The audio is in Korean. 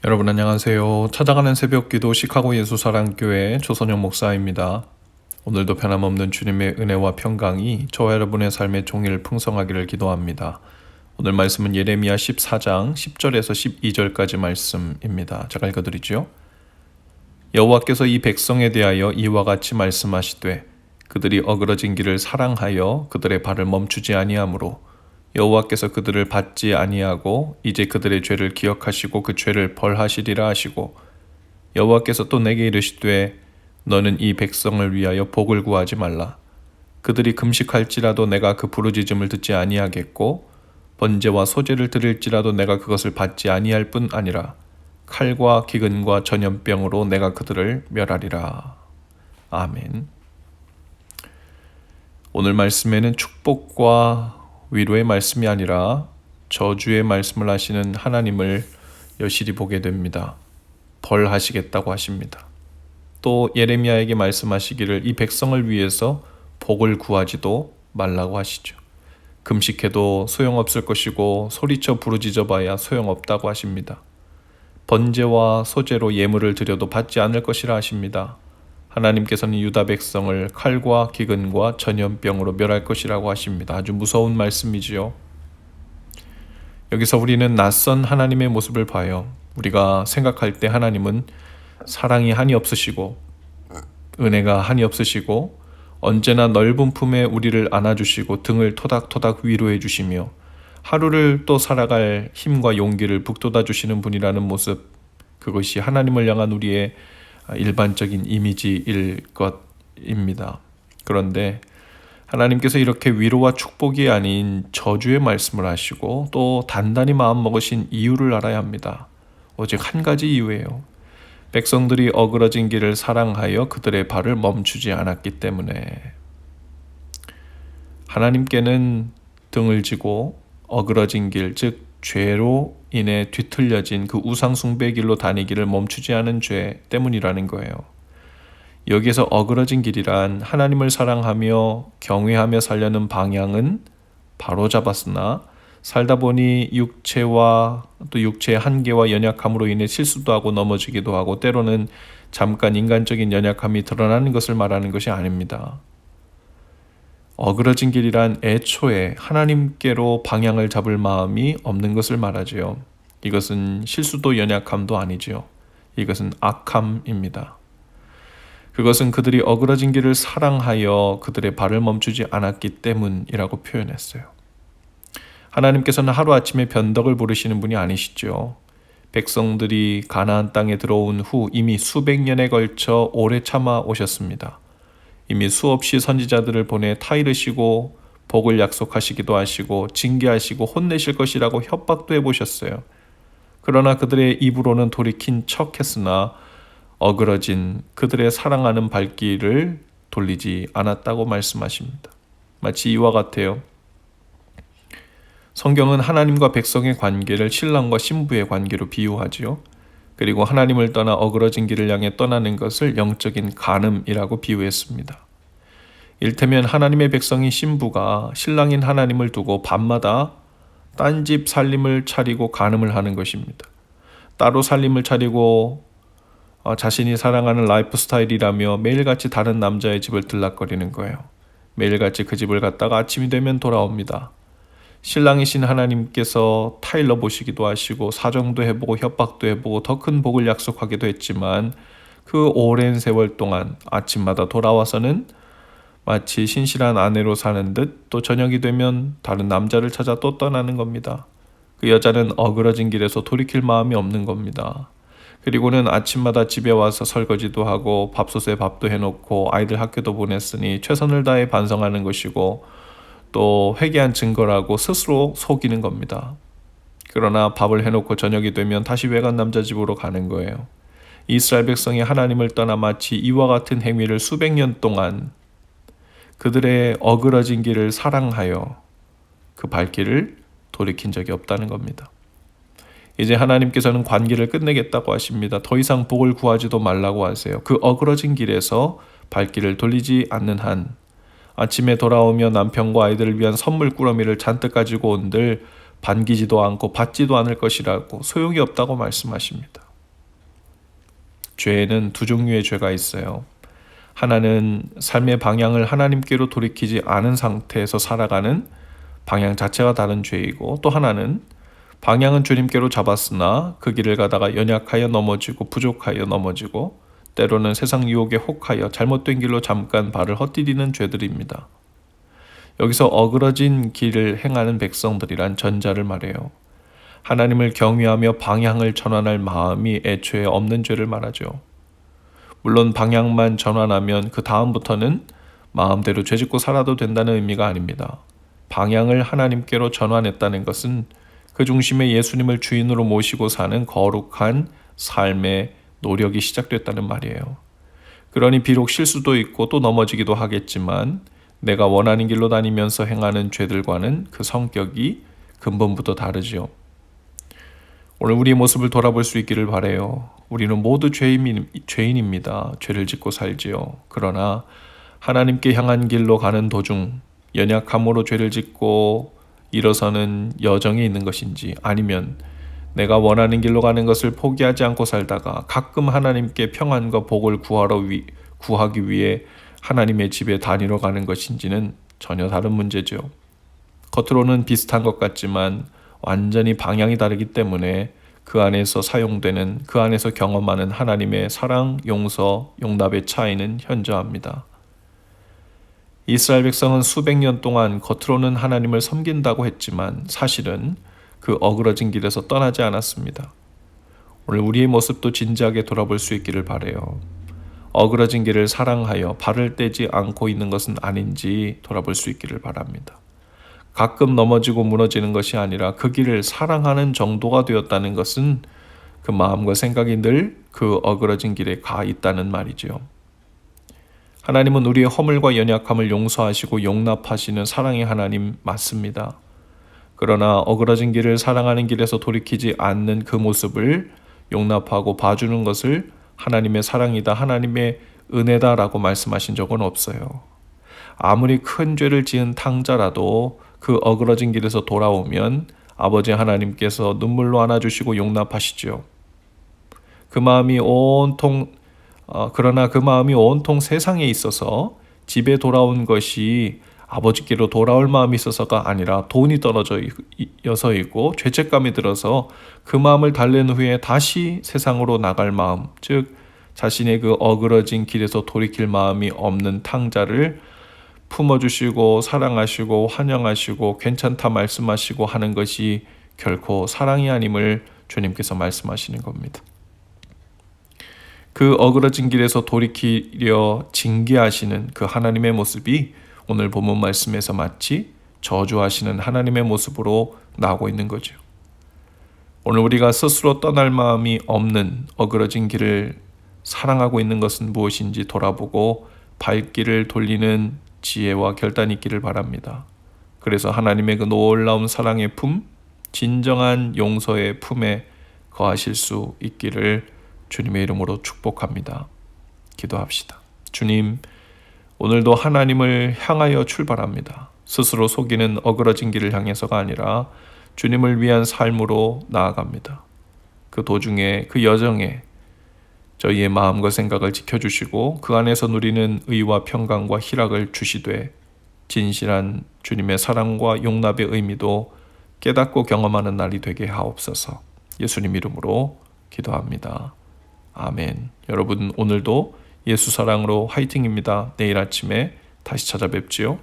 여러분 안녕하세요. 찾아가는 새벽기도 시카고 예수사랑교회 조선영 목사입니다. 오늘도 변함없는 주님의 은혜와 평강이 저와 여러분의 삶의 종일 풍성하기를 기도합니다. 오늘 말씀은 예레미야 14장 10절에서 12절까지 말씀입니다. 제가 읽어드리죠. 여호와께서 이 백성에 대하여 이와 같이 말씀하시되 그들이 어그러진 길을 사랑하여 그들의 발을 멈추지 아니하므로 여호와께서 그들을 받지 아니하고 이제 그들의 죄를 기억하시고 그 죄를 벌하시리라 하시고 여호와께서 또 내게 이르시되 너는 이 백성을 위하여 복을 구하지 말라. 그들이 금식할지라도 내가 그 부르짖음을 듣지 아니하겠고 번제와 소제를 드릴지라도 내가 그것을 받지 아니할 뿐 아니라 칼과 기근과 전염병으로 내가 그들을 멸하리라. 아멘. 오늘 말씀에는 축복과 위로의 말씀이 아니라 저주의 말씀을 하시는 하나님을 여실히 보게 됩니다. 벌하시겠다고 하십니다. 또 예레미야에게 말씀하시기를 이 백성을 위해서 복을 구하지도 말라고 하시죠. 금식해도 소용없을 것이고 소리쳐 부르짖어 봐야 소용없다고 하십니다. 번제와 소제로 예물을 드려도 받지 않을 것이라 하십니다. 하나님께서는 유다 백성을 칼과 기근과 전염병으로 멸할 것이라고 하십니다. 아주 무서운 말씀이지요. 여기서 우리는 낯선 하나님의 모습을 봐요. 우리가 생각할 때 하나님은 사랑이 한이 없으시고 은혜가 한이 없으시고 언제나 넓은 품에 우리를 안아주시고 등을 토닥토닥 위로해 주시며 하루를 또 살아갈 힘과 용기를 북돋아 주시는 분이라는 모습, 그것이 하나님을 향한 우리의 일반적인 이미지일 것입니다. 그런데 하나님께서 이렇게 위로와 축복이 아닌 저주의 말씀을 하시고 또 단단히 마음먹으신 이유를 알아야 합니다. 오직 한 가지 이유예요. 백성들이 어그러진 길을 사랑하여 그들의 발을 멈추지 않았기 때문에. 하나님께는 등을 지고 어그러진 길, 즉 죄로 인해 뒤틀려진 그 우상 숭배의 길로 다니기를 멈추지 않은 죄 때문이라는 거예요. 여기에서 어그러진 길이란 하나님을 사랑하며 경외하며 살려는 방향은 바로잡았으나 살다 보니 육체와 또 육체의 한계와 연약함으로 인해 실수도 하고 넘어지기도 하고 때로는 잠깐 인간적인 연약함이 드러나는 것을 말하는 것이 아닙니다. 어그러진 길이란 애초에 하나님께로 방향을 잡을 마음이 없는 것을 말하지요. 이것은 실수도 연약함도 아니지요. 이것은 악함입니다. 그것은 그들이 어그러진 길을 사랑하여 그들의 발을 멈추지 않았기 때문이라고 표현했어요. 하나님께서는 하루아침에 변덕을 부르시는 분이 아니시죠. 백성들이 가나안 땅에 들어온 후 이미 수백 년에 걸쳐 오래 참아 오셨습니다. 이미 수없이 선지자들을 보내 타이르시고 복을 약속하시기도 하시고 징계하시고 혼내실 것이라고 협박도 해보셨어요. 그러나 그들의 입으로는 돌이킨 척했으나 어그러진 그들의 사랑하는 발길을 돌리지 않았다고 말씀하십니다. 마치 이와 같아요. 성경은 하나님과 백성의 관계를 신랑과 신부의 관계로 비유하지요. 그리고 하나님을 떠나 어그러진 길을 향해 떠나는 것을 영적인 간음이라고 비유했습니다. 일테면 하나님의 백성인 신부가 신랑인 하나님을 두고 밤마다 딴 집 살림을 차리고 간음을 하는 것입니다. 따로 살림을 차리고 자신이 사랑하는 라이프 스타일이라며 매일같이 다른 남자의 집을 들락거리는 거예요. 매일같이 그 집을 갔다가 아침이 되면 돌아옵니다. 신랑이신 하나님께서 타일러 보시기도 하시고 사정도 해보고 협박도 해보고 더 큰 복을 약속하기도 했지만 그 오랜 세월 동안 아침마다 돌아와서는 마치 신실한 아내로 사는 듯 또 저녁이 되면 다른 남자를 찾아 또 떠나는 겁니다. 그 여자는 어그러진 길에서 돌이킬 마음이 없는 겁니다. 그리고는 아침마다 집에 와서 설거지도 하고 밥솥에 밥도 해놓고 아이들 학교도 보냈으니 최선을 다해 반성하는 것이고 또 회개한 증거라고 스스로 속이는 겁니다. 그러나 밥을 해놓고 저녁이 되면 다시 외간 남자 집으로 가는 거예요. 이스라엘 백성이 하나님을 떠나 마치 이와 같은 행위를 수백 년 동안 그들의 어그러진 길을 사랑하여 그 발길을 돌이킨 적이 없다는 겁니다. 이제 하나님께서는 관계를 끝내겠다고 하십니다. 더 이상 복을 구하지도 말라고 하세요. 그 어그러진 길에서 발길을 돌리지 않는 한 아침에 돌아오며 남편과 아이들을 위한 선물 꾸러미를 잔뜩 가지고 온들 반기지도 않고 받지도 않을 것이라고 소용이 없다고 말씀하십니다. 죄에는 두 종류의 죄가 있어요. 하나는 삶의 방향을 하나님께로 돌이키지 않은 상태에서 살아가는 방향 자체가 다른 죄이고, 또 하나는 방향은 주님께로 잡았으나 그 길을 가다가 연약하여 넘어지고 부족하여 넘어지고 때로는 세상 유혹에 혹하여 잘못된 길로 잠깐 발을 헛디디는 죄들입니다. 여기서 어그러진 길을 행하는 백성들이란 전자를 말해요. 하나님을 경외하며 방향을 전환할 마음이 애초에 없는 죄를 말하죠. 물론 방향만 전환하면 그 다음부터는 마음대로 죄짓고 살아도 된다는 의미가 아닙니다. 방향을 하나님께로 전환했다는 것은 그 중심에 예수님을 주인으로 모시고 사는 거룩한 삶의 노력이 시작됐다는 말이에요. 그러니 비록 실수도 있고 또 넘어지기도 하겠지만 내가 원하는 길로 다니면서 행하는 죄들과는 그 성격이 근본부터 다르지요. 오늘 우리의 모습을 돌아볼 수 있기를 바라요. 우리는 모두 죄인입니다. 죄를 짓고 살지요. 그러나 하나님께 향한 길로 가는 도중 연약함으로 죄를 짓고 일어서는 여정에 있는 것인지, 아니면 내가 원하는 길로 가는 것을 포기하지 않고 살다가 가끔 하나님께 평안과 복을 구하기 위해 하나님의 집에 다니러 가는 것인지는 전혀 다른 문제죠. 겉으로는 비슷한 것 같지만 완전히 방향이 다르기 때문에 그 안에서 사용되는, 그 안에서 경험하는 하나님의 사랑, 용서, 용납의 차이는 현저합니다. 이스라엘 백성은 수백 년 동안 겉으로는 하나님을 섬긴다고 했지만 사실은 그 어그러진 길에서 떠나지 않았습니다. 오늘 우리의 모습도 진지하게 돌아볼 수 있기를 바라요. 어그러진 길을 사랑하여 발을 떼지 않고 있는 것은 아닌지 돌아볼 수 있기를 바랍니다. 가끔 넘어지고 무너지는 것이 아니라 그 길을 사랑하는 정도가 되었다는 것은 그 마음과 생각이 늘 그 어그러진 길에 가 있다는 말이지요. 하나님은 우리의 허물과 연약함을 용서하시고 용납하시는 사랑의 하나님 맞습니다. 그러나 어그러진 길을 사랑하는 길에서 돌이키지 않는 그 모습을 용납하고 봐주는 것을 하나님의 사랑이다, 하나님의 은혜다라고 말씀하신 적은 없어요. 아무리 큰 죄를 지은 탕자라도 그 어그러진 길에서 돌아오면 아버지 하나님께서 눈물로 안아주시고 용납하시죠. 그러나 그 마음이 온통 세상에 있어서 집에 돌아온 것이 아버지께로 돌아올 마음이 있어서가 아니라 돈이 떨어져서이고 죄책감이 들어서 그 마음을 달랜 후에 다시 세상으로 나갈 마음, 즉 자신의 그 어그러진 길에서 돌이킬 마음이 없는 탕자를 품어주시고 사랑하시고 환영하시고 괜찮다 말씀하시고 하는 것이 결코 사랑이 아님을 주님께서 말씀하시는 겁니다. 그 어그러진 길에서 돌이키려 징계하시는 그 하나님의 모습이 오늘 본문 말씀에서 마치 저주하시는 하나님의 모습으로 나오고 있는 거죠. 오늘 우리가 스스로 떠날 마음이 없는 어그러진 길을 사랑하고 있는 것은 무엇인지 돌아보고 발길을 돌리는 지혜와 결단이 있기를 바랍니다. 그래서 하나님의 그 놀라운 사랑의 품, 진정한 용서의 품에 거하실 수 있기를 주님의 이름으로 축복합니다. 기도합시다. 주님, 오늘도 하나님을 향하여 출발합니다. 스스로 속이는 어그러진 길을 향해서가 아니라 주님을 위한 삶으로 나아갑니다. 그 도중에, 그 여정에 저희의 마음과 생각을 지켜주시고 그 안에서 누리는 의와 평강과 희락을 주시되 진실한 주님의 사랑과 용납의 의미도 깨닫고 경험하는 날이 되게 하옵소서. 예수님 이름으로 기도합니다. 아멘. 여러분 오늘도 예수 사랑으로 화이팅입니다. 내일 아침에 다시 찾아뵙지요.